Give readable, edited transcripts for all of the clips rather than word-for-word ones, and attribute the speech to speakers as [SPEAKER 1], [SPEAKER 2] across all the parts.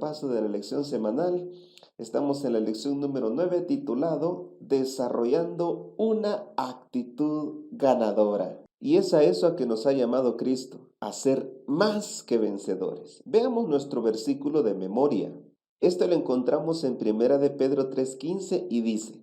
[SPEAKER 1] repaso de la lección semanal. Estamos en la lección número 9 titulado Desarrollando una actitud ganadora. Y es a eso a que nos ha llamado Cristo, a ser más que vencedores. Veamos nuestro versículo de memoria. Esto lo encontramos en Primera de Pedro 3:15 y dice: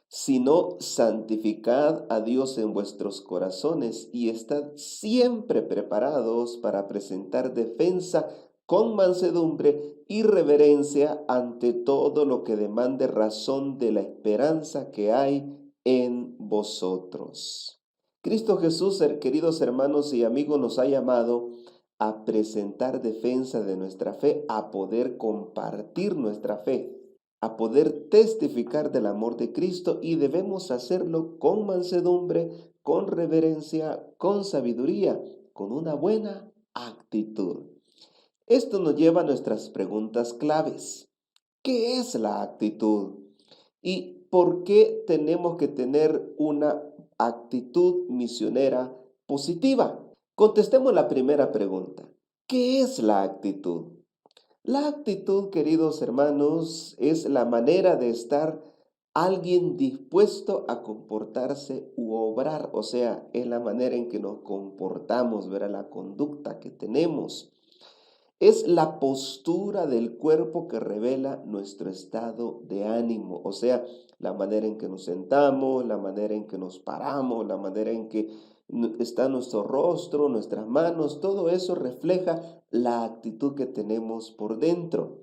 [SPEAKER 1] sino santificad a Dios en vuestros corazones y estad siempre preparados para presentar defensa con mansedumbre y reverencia ante todo lo que demande razón de la esperanza que hay en vosotros. Cristo Jesús, queridos hermanos y amigos, nos ha llamado a presentar defensa de nuestra fe, a poder compartir nuestra fe, a poder testificar del amor de Cristo, y debemos hacerlo con mansedumbre, con reverencia, con sabiduría, con una buena actitud. Esto nos lleva a nuestras preguntas claves. ¿Qué es la actitud? ¿Y por qué tenemos que tener una actitud misionera positiva? Contestemos la primera pregunta. ¿Qué es la actitud? La actitud, queridos hermanos, es la manera de estar alguien dispuesto a comportarse u obrar, o sea, es la manera en que nos comportamos, ¿verdad? La conducta que tenemos. Es la postura del cuerpo que revela nuestro estado de ánimo, o sea, la manera en que nos sentamos, la manera en que nos paramos, la manera en que está nuestro rostro, nuestras manos, todo eso refleja la actitud que tenemos por dentro.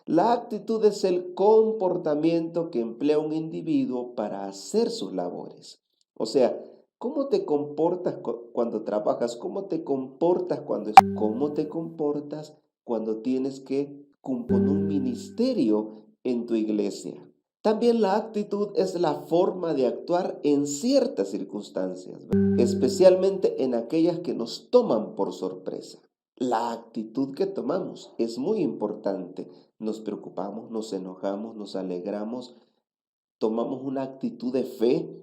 [SPEAKER 1] La actitud es el comportamiento que emplea un individuo para hacer sus labores. O sea, ¿cómo te comportas cuando trabajas? ¿Cómo te comportas cómo te comportas cuando tienes que cumplir un ministerio en tu iglesia? También la actitud es la forma de actuar en ciertas circunstancias, ¿verdad? Especialmente en aquellas que nos toman por sorpresa. La actitud que tomamos es muy importante. Nos preocupamos, nos enojamos, nos alegramos, tomamos una actitud de fe.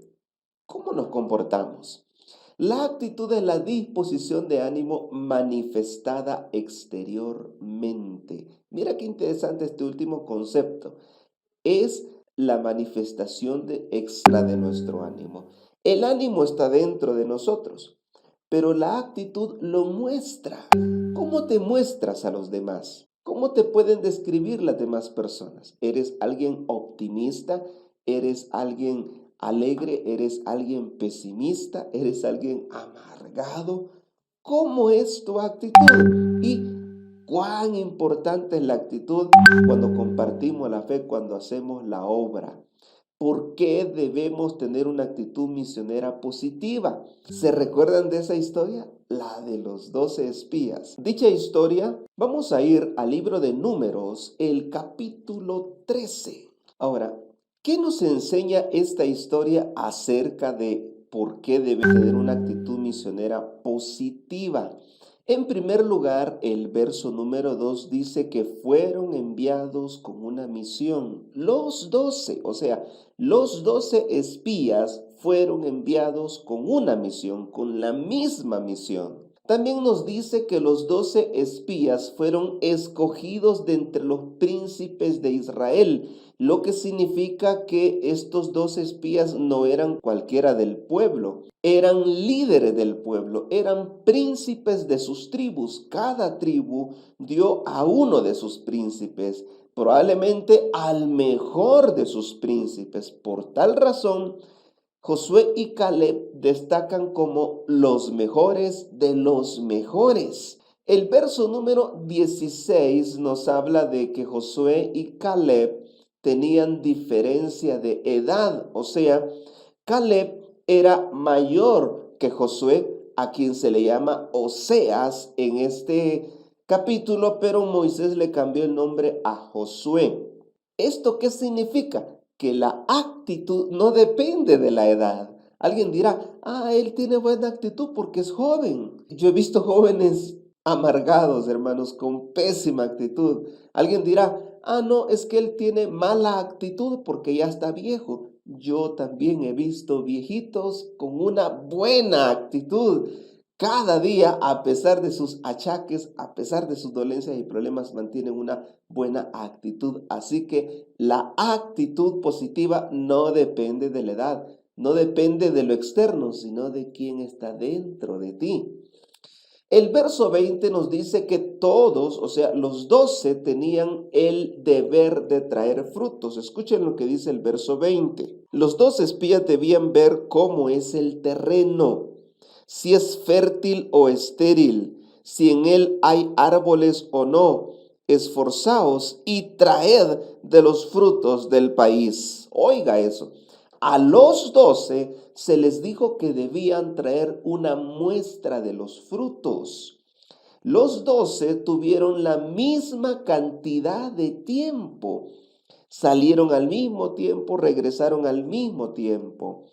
[SPEAKER 1] ¿Cómo nos comportamos? La actitud es la disposición de ánimo manifestada exteriormente. Mira qué interesante este último concepto. Es la manifestación extra de nuestro ánimo. El ánimo está dentro de nosotros, pero la actitud lo muestra. ¿Cómo te muestras a los demás? ¿Cómo te pueden describir las demás personas? ¿Eres alguien optimista? ¿Eres alguien alegre? ¿Eres alguien pesimista? ¿Eres alguien amargado? ¿Cómo es tu actitud? Y cuán importante es la actitud cuando compartimos la fe, cuando hacemos la obra. ¿Por qué debemos tener una actitud misionera positiva? ¿Se recuerdan de esa historia? La de los 12 espías. Dicha historia, vamos a ir al libro de Números, el capítulo 13. Ahora, ¿qué nos enseña esta historia acerca de por qué debemos tener una actitud misionera positiva? En primer lugar, el verso número 2 dice que fueron enviados con una misión. Los 12, o sea, los 12 espías fueron enviados con una misión, con la misma misión. También nos dice que los 12 espías fueron escogidos de entre los príncipes de Israel, lo que significa que estos 12 espías no eran cualquiera del pueblo, eran líderes del pueblo, eran príncipes de sus tribus. Cada tribu dio a uno de sus príncipes, probablemente al mejor de sus príncipes. Por tal razón, Josué y Caleb destacan como los mejores de los mejores. El verso número 16 nos habla de que Josué y Caleb tenían diferencia de edad, o sea, Caleb era mayor que Josué, a quien se le llama Oseas en este capítulo, pero Moisés le cambió el nombre a Josué. ¿Esto qué significa? Que la actitud no depende de la edad. Alguien dirá, él tiene buena actitud porque es joven. Yo he visto jóvenes amargados, hermanos, con pésima actitud. Alguien dirá, no, es que él tiene mala actitud porque ya está viejo. Yo también he visto viejitos con una buena actitud, Cada día, a pesar de sus achaques, a pesar de sus dolencias y problemas, mantienen una buena actitud. Así que la actitud positiva no depende de la edad, no depende de lo externo, sino de quién está dentro de ti. El verso 20 nos dice que todos, o sea, los 12 tenían el deber de traer frutos. Escuchen lo que dice el verso 20. Los 12 espías debían ver cómo es el terreno, si es fértil o estéril, si en él hay árboles o no. Esforzaos y traed de los frutos del país. Oiga eso. A los 12 se les dijo que debían traer una muestra de los frutos. Los 12 tuvieron la misma cantidad de tiempo. Salieron al mismo tiempo, regresaron al mismo tiempo.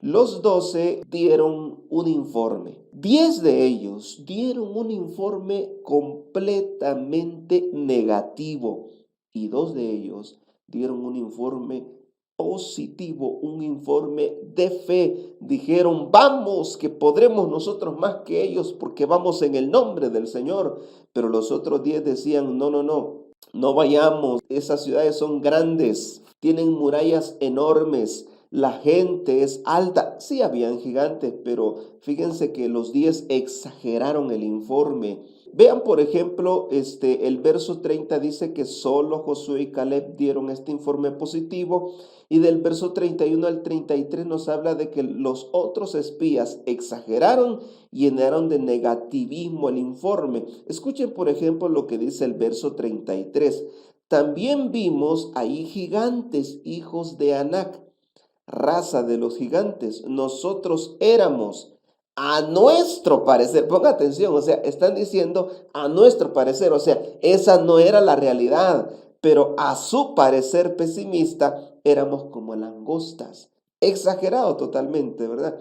[SPEAKER 1] Los 12 dieron un informe. 10 de ellos dieron un informe completamente negativo y 2 de ellos dieron un informe positivo, un informe de fe. Dijeron, vamos, que podremos nosotros más que ellos porque vamos en el nombre del Señor. Pero los otros 10 decían, no, no, no, no vayamos. Esas ciudades son grandes, tienen murallas enormes. La gente es alta. Sí, habían gigantes, pero fíjense que los 10 exageraron el informe. Vean, por ejemplo, el verso 30 dice que solo Josué y Caleb dieron este informe positivo, y del verso 31 al 33 nos habla de que los otros espías exageraron y llenaron de negativismo el informe. Escuchen, por ejemplo, lo que dice el verso 33. También vimos ahí gigantes, hijos de Anac, raza de los gigantes. Nosotros éramos, a nuestro parecer, ponga atención, o sea, están diciendo a nuestro parecer, o sea, esa no era la realidad, pero a su parecer pesimista, éramos como langostas. Exagerado totalmente, ¿verdad?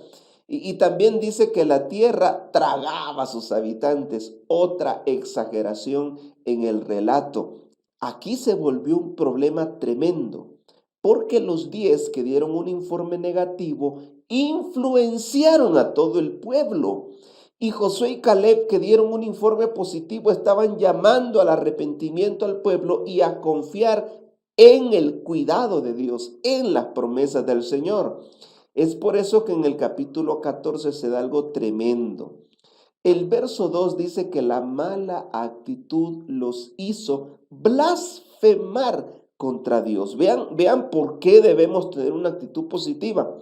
[SPEAKER 1] Y también dice que la tierra tragaba a sus habitantes, otra exageración en el relato. Aquí se volvió un problema tremendo, porque los 10 que dieron un informe negativo influenciaron a todo el pueblo. Y Josué y Caleb, que dieron un informe positivo, estaban llamando al arrepentimiento al pueblo y a confiar en el cuidado de Dios, en las promesas del Señor. Es por eso que en el capítulo 14 se da algo tremendo. El verso 2 dice que la mala actitud los hizo blasfemar contra Dios. Vean por qué debemos tener una actitud positiva.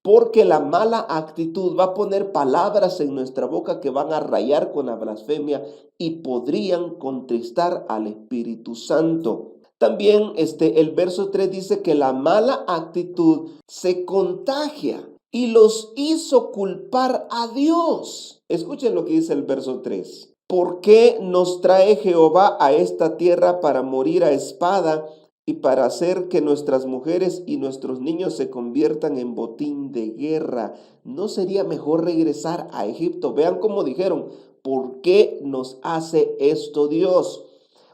[SPEAKER 1] Porque la mala actitud va a poner palabras en nuestra boca que van a rayar con la blasfemia y podrían contristar al Espíritu Santo. También el verso 3 dice que la mala actitud se contagia y los hizo culpar a Dios. Escuchen lo que dice el verso 3. ¿Por qué nos trae Jehová a esta tierra para morir a espada y para hacer que nuestras mujeres y nuestros niños se conviertan en botín de guerra? ¿No sería mejor regresar a Egipto? Vean cómo dijeron, ¿por qué nos hace esto Dios?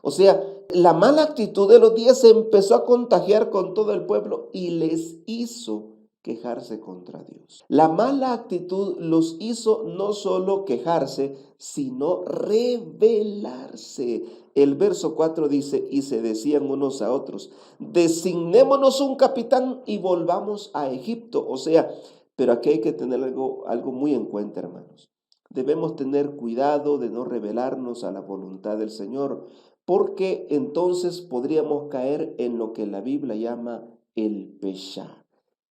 [SPEAKER 1] O sea, la mala actitud de los 10 se empezó a contagiar con todo el pueblo y les hizo quejarse contra Dios. La mala actitud los hizo no solo quejarse, sino rebelarse. El verso 4 dice, y se decían unos a otros, designémonos un capitán y volvamos a Egipto. O sea, pero aquí hay que tener algo muy en cuenta, hermanos. Debemos tener cuidado de no rebelarnos a la voluntad del Señor, porque entonces podríamos caer en lo que la Biblia llama el peshá,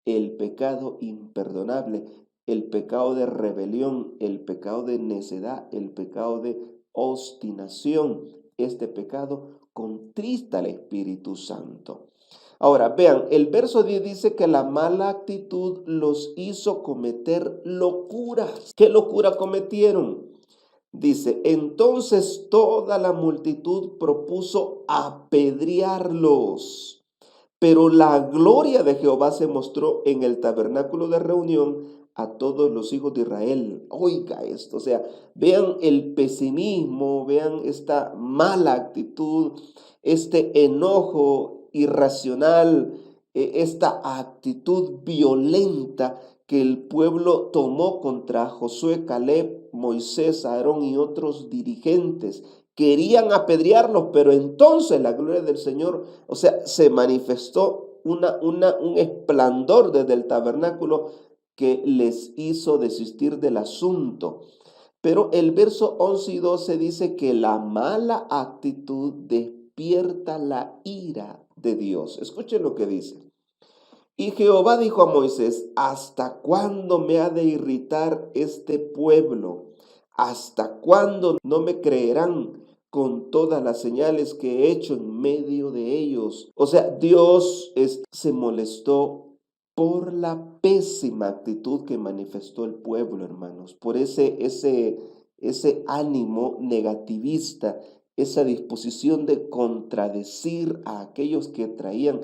[SPEAKER 1] el pecado imperdonable, el pecado de rebelión, el pecado de necedad, el pecado de obstinación. Este pecado contrista al Espíritu Santo. Ahora, vean, el verso 10 dice que la mala actitud los hizo cometer locuras. ¿Qué locura cometieron? Dice, entonces toda la multitud propuso apedrearlos. Pero la gloria de Jehová se mostró en el tabernáculo de reunión a todos los hijos de Israel. Oiga esto, o sea, vean el pesimismo, vean esta mala actitud, este enojo irracional, esta actitud violenta que el pueblo tomó contra Josué, Caleb, Moisés, Aarón y otros dirigentes. Querían apedrearlos, pero entonces la gloria del Señor, o sea, se manifestó un esplendor desde el tabernáculo que les hizo desistir del asunto. Pero el verso 11 y 12 dice que la mala actitud despierta la ira de Dios. Escuchen lo que dice. Y Jehová dijo a Moisés, ¿hasta cuándo me ha de irritar este pueblo? ¿Hasta cuándo no me creerán con todas las señales que he hecho en medio de ellos? O sea, Dios se molestó por la pésima actitud que manifestó el pueblo, hermanos, por ese ánimo negativista, esa disposición de contradecir a aquellos que traían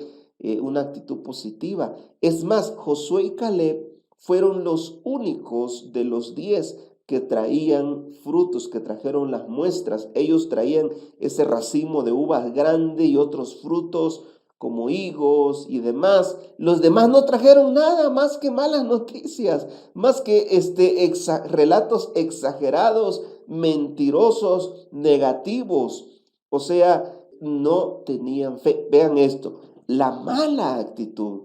[SPEAKER 1] una actitud positiva. Es más, Josué y Caleb fueron los únicos de los 10 que traían frutos, que trajeron las muestras. Ellos traían ese racimo de uvas grande y otros frutos como higos y demás. Los demás no trajeron nada más que malas noticias, más que relatos exagerados, mentirosos, negativos. O sea, no tenían fe. Vean esto, la mala actitud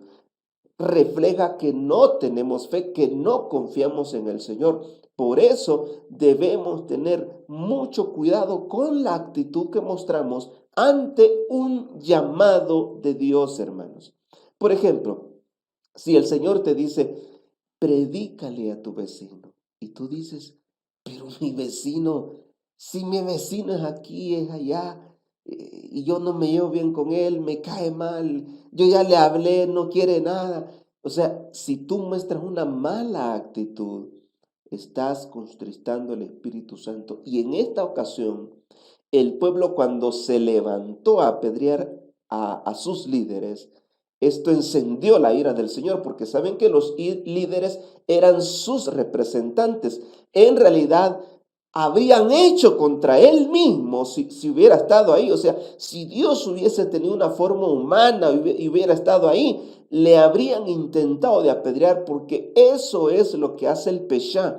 [SPEAKER 1] refleja que no tenemos fe, que no confiamos en el Señor. Por eso debemos tener mucho cuidado con la actitud que mostramos ante un llamado de Dios, hermanos. Por ejemplo, si el Señor te dice, predícale a tu vecino, y tú dices, pero mi vecino, si mi vecino es aquí, es allá, y yo no me llevo bien con él, me cae mal, yo ya le hablé, no quiere nada. O sea, si tú muestras una mala actitud, estás contristando al Espíritu Santo. Y en esta ocasión, el pueblo cuando se levantó a apedrear a sus líderes, esto encendió la ira del Señor, porque saben que los líderes eran sus representantes. En realidad, habrían hecho contra él mismo si hubiera estado ahí. O sea, si Dios hubiese tenido una forma humana y hubiera estado ahí, le habrían intentado de apedrear, porque eso es lo que hace el Peshá.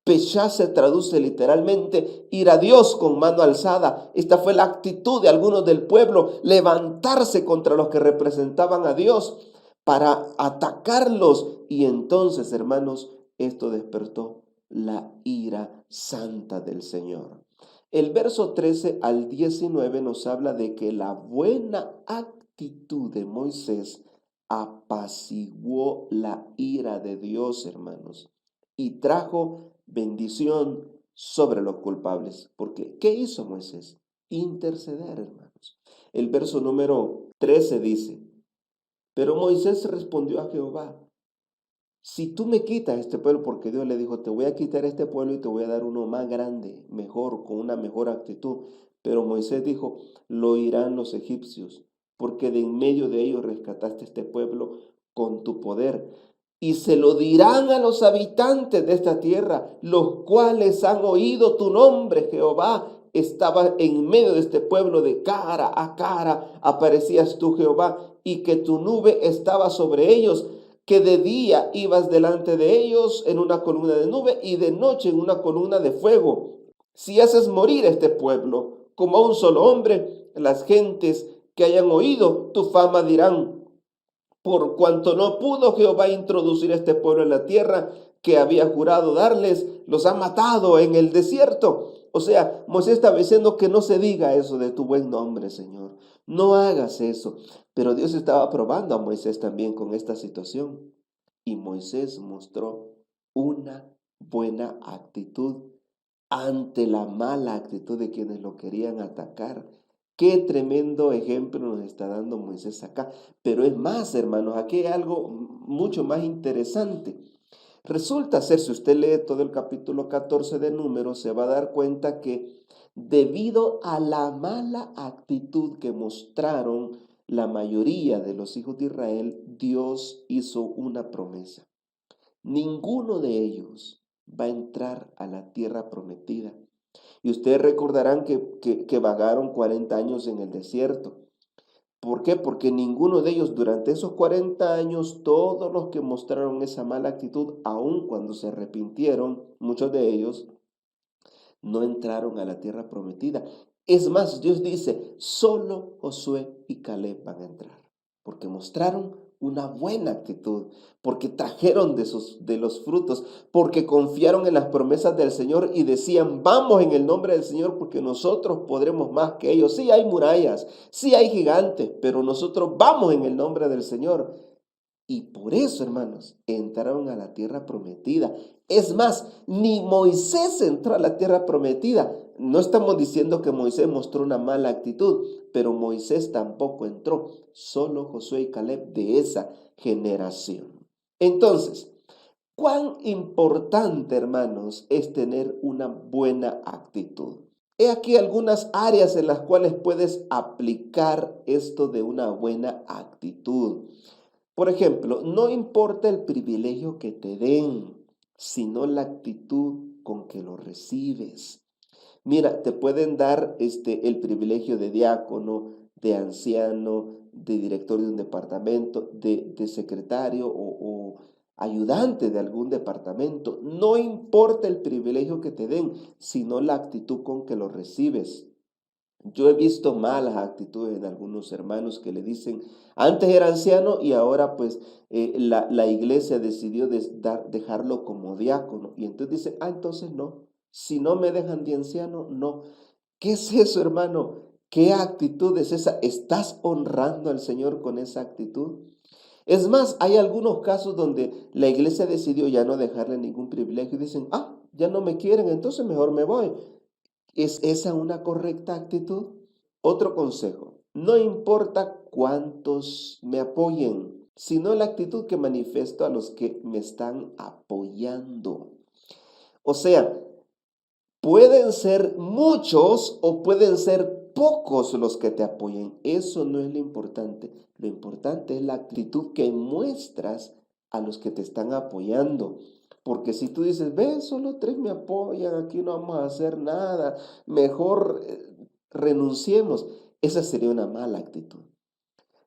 [SPEAKER 1] Peshá se traduce literalmente ir a Dios con mano alzada. Esta fue la actitud de algunos del pueblo, levantarse contra los que representaban a Dios para atacarlos. Y entonces, hermanos, esto despertó la ira santa del Señor. El verso 13 al 19 nos habla de que la buena actitud de Moisés apaciguó la ira de Dios, hermanos, y trajo bendición sobre los culpables. Porque, ¿qué hizo Moisés? Interceder, hermanos. El verso número 13 dice, pero Moisés respondió a Jehová, si tú me quitas este pueblo, porque Dios le dijo, te voy a quitar este pueblo y te voy a dar uno más grande, mejor, con una mejor actitud. Pero Moisés dijo, lo oirán los egipcios, porque de en medio de ellos rescataste este pueblo con tu poder. Y se lo dirán a los habitantes de esta tierra, los cuales han oído tu nombre, Jehová. Estaba en medio de este pueblo de cara a cara, aparecías tú, Jehová, y que tu nube estaba sobre ellos, que de día ibas delante de ellos en una columna de nube y de noche en una columna de fuego. Si haces morir a este pueblo como a un solo hombre, las gentes que hayan oído tu fama dirán, por cuanto no pudo Jehová introducir a este pueblo en la tierra que había jurado darles, los ha matado en el desierto. O sea, Moisés estaba diciendo que no se diga eso de tu buen nombre, Señor. No hagas eso. Pero Dios estaba probando a Moisés también con esta situación. Y Moisés mostró una buena actitud ante la mala actitud de quienes lo querían atacar. Qué tremendo ejemplo nos está dando Moisés acá. Pero es más, hermanos, aquí hay algo mucho más interesante. Resulta ser, si usted lee todo el capítulo 14 de Números, se va a dar cuenta que debido a la mala actitud que mostraron la mayoría de los hijos de Israel, Dios hizo una promesa. Ninguno de ellos va a entrar a la tierra prometida. Y ustedes recordarán que vagaron 40 años en el desierto. ¿Por qué? Porque ninguno de ellos durante esos 40 años, todos los que mostraron esa mala actitud, aun cuando se arrepintieron, muchos de ellos no entraron a la tierra prometida. Es más, Dios dice, solo Josué y Caleb van a entrar, porque mostraron una buena actitud, porque trajeron de los frutos, porque confiaron en las promesas del Señor y decían, vamos en el nombre del Señor, porque nosotros podremos más que ellos. Sí hay murallas, sí hay gigantes, pero nosotros vamos en el nombre del Señor. Y por eso, hermanos, entraron a la tierra prometida. Es más, ni Moisés entró a la tierra prometida. No estamos diciendo que Moisés mostró una mala actitud, pero Moisés tampoco entró. Solo Josué y Caleb de esa generación. Entonces, ¿cuán importante, hermanos, es tener una buena actitud? He aquí algunas áreas en las cuales puedes aplicar esto de una buena actitud. Por ejemplo, no importa el privilegio que te den, sino la actitud con que lo recibes. Mira, te pueden dar el privilegio de diácono, de anciano, de director de un departamento, de secretario o ayudante de algún departamento. No importa el privilegio que te den, sino la actitud con que lo recibes. Yo he visto malas actitudes en algunos hermanos que le dicen, antes era anciano y ahora pues la iglesia decidió dejarlo como diácono. Y entonces dicen, entonces no, si no me dejan de anciano, no. ¿Qué es eso, hermano? ¿Qué actitud es esa? ¿Estás honrando al Señor con esa actitud? Es más, hay algunos casos donde la iglesia decidió ya no dejarle ningún privilegio y dicen, ya no me quieren, entonces mejor me voy. ¿Es esa una correcta actitud? Otro consejo, no importa cuántos me apoyen, sino la actitud que manifiesto a los que me están apoyando. O sea, pueden ser muchos o pueden ser pocos los que te apoyen. Eso no es lo importante. Lo importante es la actitud que muestras a los que te están apoyando. Porque si tú dices, ve, solo 3 me apoyan, aquí no vamos a hacer nada, mejor renunciemos. Esa sería una mala actitud.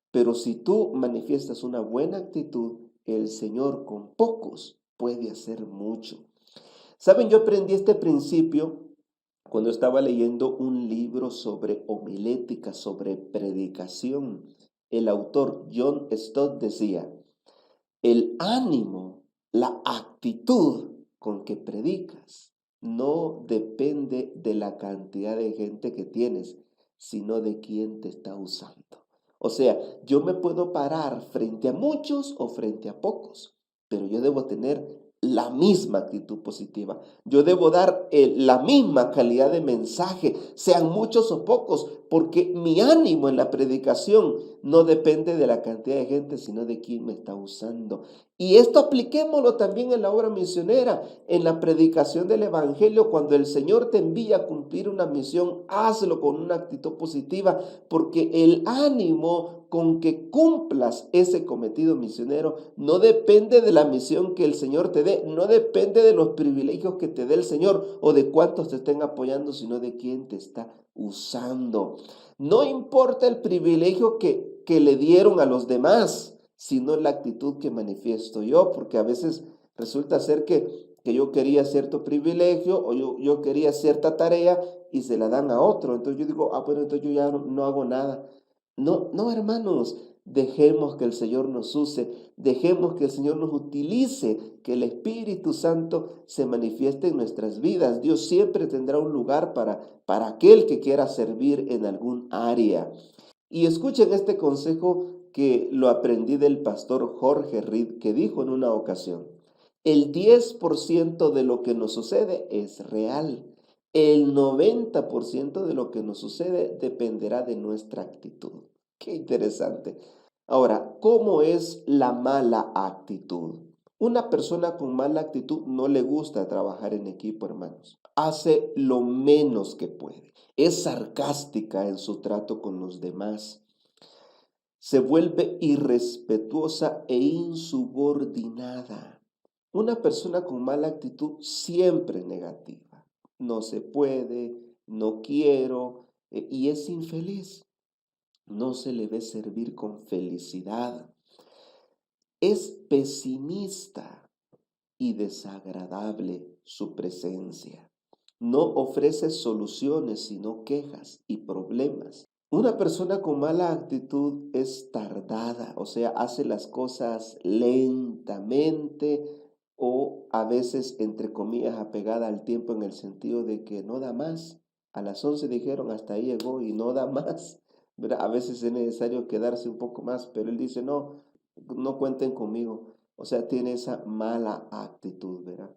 [SPEAKER 1] Pero si tú manifiestas una buena actitud, el Señor con pocos puede hacer mucho. Saben, yo aprendí este principio cuando estaba leyendo un libro sobre homilética, sobre predicación. El autor John Stott decía, el ánimo, la actitud con que predicas no depende de la cantidad de gente que tienes, sino de quién te está usando. O sea, yo me puedo parar frente a muchos o frente a pocos, pero yo debo tener la misma actitud positiva. Yo debo dar la misma calidad de mensaje, sean muchos o pocos, porque mi ánimo en la predicación no depende de la cantidad de gente, sino de quién me está usando. Y esto apliquémoslo también en la obra misionera, en la predicación del evangelio. Cuando el Señor te envía a cumplir una misión, hazlo con una actitud positiva, porque el ánimo con que cumplas ese cometido misionero no depende de la misión que el Señor te dé, no depende de los privilegios que te dé el Señor o de cuántos te estén apoyando, sino de quién te está usando. No importa el privilegio que le dieron a los demás, sino la actitud que manifiesto yo, porque a veces resulta ser que yo quería cierto privilegio o yo quería cierta tarea y se la dan a otro. Entonces yo digo, bueno, entonces yo ya no hago nada. No, no, hermanos, dejemos que el Señor nos use, dejemos que el Señor nos utilice, que el Espíritu Santo se manifieste en nuestras vidas. Dios siempre tendrá un lugar para aquel que quiera servir en algún área. Y escuchen este consejo que lo aprendí del pastor Jorge Reed, que dijo en una ocasión, el 10% de lo que nos sucede es real. El 90% de lo que nos sucede dependerá de nuestra actitud. Qué interesante. Ahora, ¿cómo es la mala actitud? Una persona con mala actitud no le gusta trabajar en equipo, hermanos. Hace lo menos que puede. Es sarcástica en su trato con los demás. Se vuelve irrespetuosa e insubordinada. Una persona con mala actitud siempre es negativa. No se puede, no quiero, y es infeliz. no se le ve servir con felicidad. Es pesimista y desagradable su presencia. No ofrece soluciones, sino quejas y problemas. Una persona con mala actitud es tardada, o sea, hace las cosas lentamente o a veces, entre comillas, apegada al tiempo en el sentido de que no da más. A las 11 dijeron, hasta ahí llegó y no da más. ¿Verdad? A veces es necesario quedarse un poco más, pero él dice, no, no cuenten conmigo. O sea, tiene esa mala actitud, ¿verdad?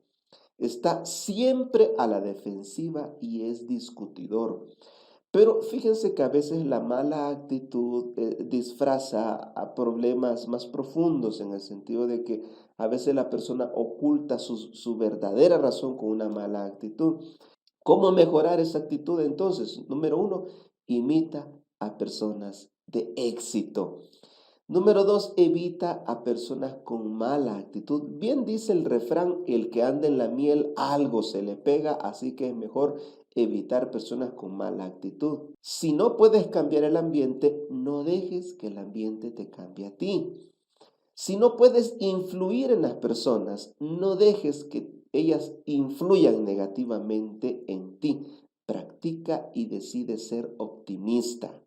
[SPEAKER 1] Está siempre a la defensiva y es discutidor. Pero fíjense que a veces la mala actitud disfraza a problemas más profundos en el sentido de que a veces la persona oculta su verdadera razón con una mala actitud. ¿Cómo mejorar esa actitud entonces? Número uno, imita a personas de éxito. Número dos, evita a personas con mala actitud. Bien dice el refrán, el que anda en la miel algo se le pega, así que es mejor evitar personas con mala actitud. Si no puedes cambiar el ambiente, no dejes que el ambiente te cambie a ti. Si no puedes influir en las personas, no dejes que ellas influyan negativamente en ti. Practica y decide ser optimista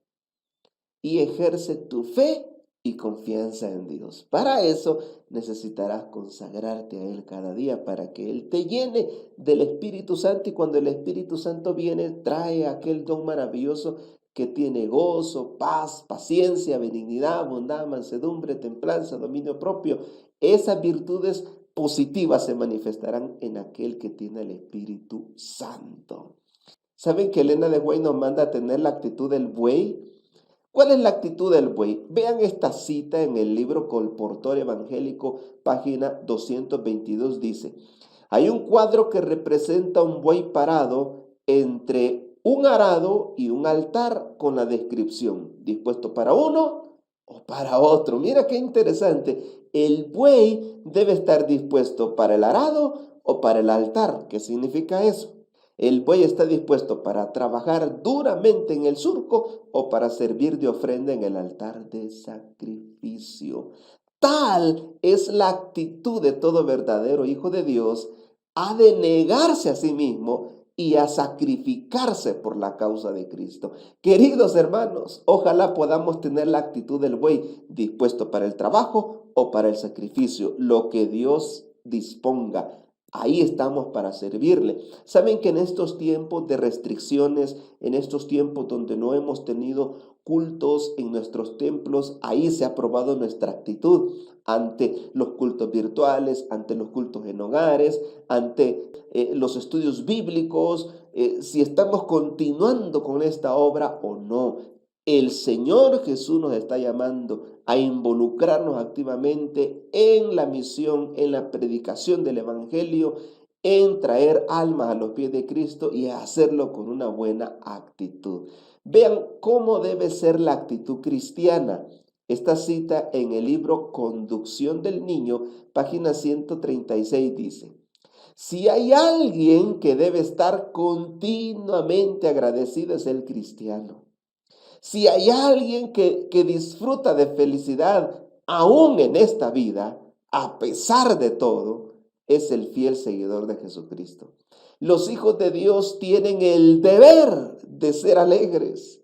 [SPEAKER 1] y ejerce tu fe y confianza en Dios. Para eso necesitarás consagrarte a Él cada día para que Él te llene del Espíritu Santo, y cuando el Espíritu Santo viene trae aquel don maravilloso que tiene gozo, paz, paciencia, benignidad, bondad, mansedumbre, templanza, dominio propio. Esas virtudes positivas se manifestarán en aquel que tiene el Espíritu Santo. ¿Saben que Elena de White nos manda a tener la actitud del buey? ¿Cuál es la actitud del buey? Vean esta cita en el libro Colportor Evangélico, página 222, dice, hay un cuadro que representa un buey parado entre un arado y un altar con la descripción, dispuesto para uno o para otro. Mira qué interesante. El buey debe estar dispuesto para el arado o para el altar. ¿Qué significa eso? El buey está dispuesto para trabajar duramente en el surco o para servir de ofrenda en el altar de sacrificio. Tal es la actitud de todo verdadero hijo de Dios, ha de negarse a sí mismo y a sacrificarse por la causa de Cristo. Queridos hermanos, ojalá podamos tener la actitud del buey, dispuesto para el trabajo o para el sacrificio, lo que Dios disponga. Ahí estamos para servirle. Saben que en estos tiempos de restricciones, en estos tiempos donde no hemos tenido cultos en nuestros templos, ahí se ha probado nuestra actitud ante los cultos virtuales, ante los cultos en hogares, ante los estudios bíblicos, si estamos continuando con esta obra o no. El Señor Jesús nos está llamando a involucrarnos activamente en la misión, en la predicación del Evangelio, en traer almas a los pies de Cristo y a hacerlo con una buena actitud. Vean cómo debe ser la actitud cristiana. Esta cita en el libro Conducción del Niño, página 136 dice, si hay alguien que debe estar continuamente agradecido es el cristiano. Si hay alguien que disfruta de felicidad aún en esta vida, a pesar de todo, es el fiel seguidor de Jesucristo. Los hijos de Dios tienen el deber de ser alegres.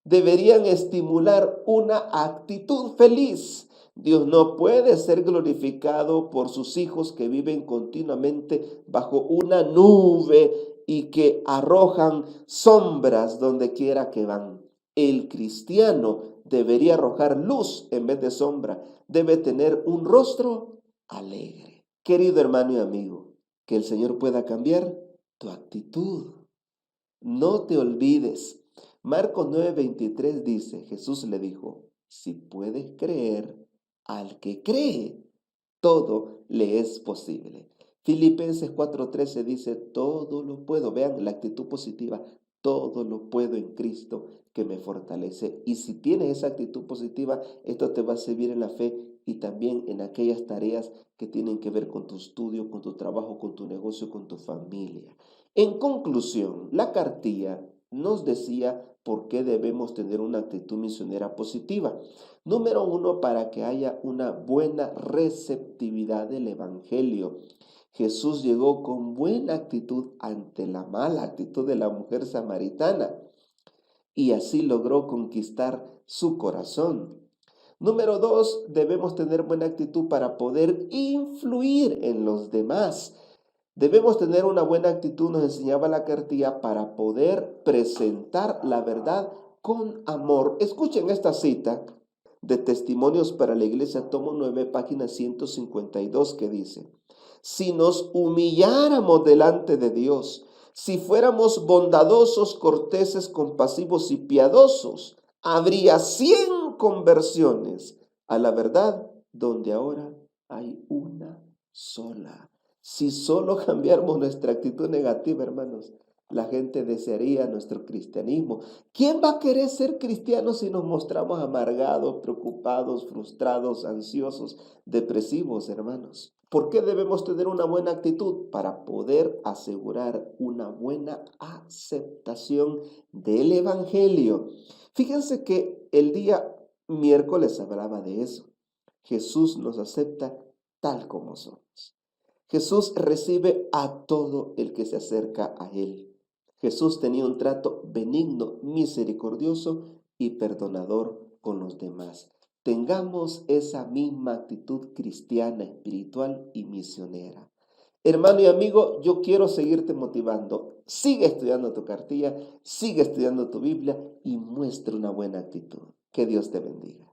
[SPEAKER 1] Deberían estimular una actitud feliz. Dios no puede ser glorificado por sus hijos que viven continuamente bajo una nube y que arrojan sombras donde quiera que van. El cristiano debería arrojar luz en vez de sombra. Debe tener un rostro alegre. Querido hermano y amigo, que el Señor pueda cambiar tu actitud. No te olvides. Marcos 9:23 dice, Jesús le dijo, si puedes creer, al que cree, todo le es posible. Filipenses 4:13 dice, todo lo puedo. Vean la actitud positiva, todo lo puedo en Cristo que me fortalece. Y si tienes esa actitud positiva, esto te va a servir en la fe y también en aquellas tareas que tienen que ver con tu estudio, con tu trabajo, con tu negocio, con tu familia. En conclusión, la cartilla nos decía por qué debemos tener una actitud misionera positiva. Número uno, para que haya una buena receptividad del Evangelio. Jesús llegó con buena actitud ante la mala actitud de la mujer samaritana y así logró conquistar su corazón. Número dos, debemos tener buena actitud para poder influir en los demás. Debemos tener una buena actitud, nos enseñaba la cartilla, para poder presentar la verdad con amor. Escuchen esta cita de Testimonios para la Iglesia, tomo 9, página 152, que dice: si nos humilláramos delante de Dios, si fuéramos bondadosos, corteses, compasivos y piadosos, habría 100 conversiones a la verdad donde ahora hay una sola. Si solo cambiáramos nuestra actitud negativa, hermanos, la gente desearía nuestro cristianismo. ¿Quién va a querer ser cristiano si nos mostramos amargados, preocupados, frustrados, ansiosos, depresivos, hermanos? ¿Por qué debemos tener una buena actitud? Para poder asegurar una buena aceptación del Evangelio. Fíjense que el día miércoles hablaba de eso. Jesús nos acepta tal como somos. Jesús recibe a todo el que se acerca a Él. Jesús tenía un trato benigno, misericordioso y perdonador con los demás. Tengamos esa misma actitud cristiana, espiritual y misionera. Hermano y amigo, yo quiero seguirte motivando. Sigue estudiando tu cartilla, sigue estudiando tu Biblia y muestra una buena actitud. Que Dios te bendiga.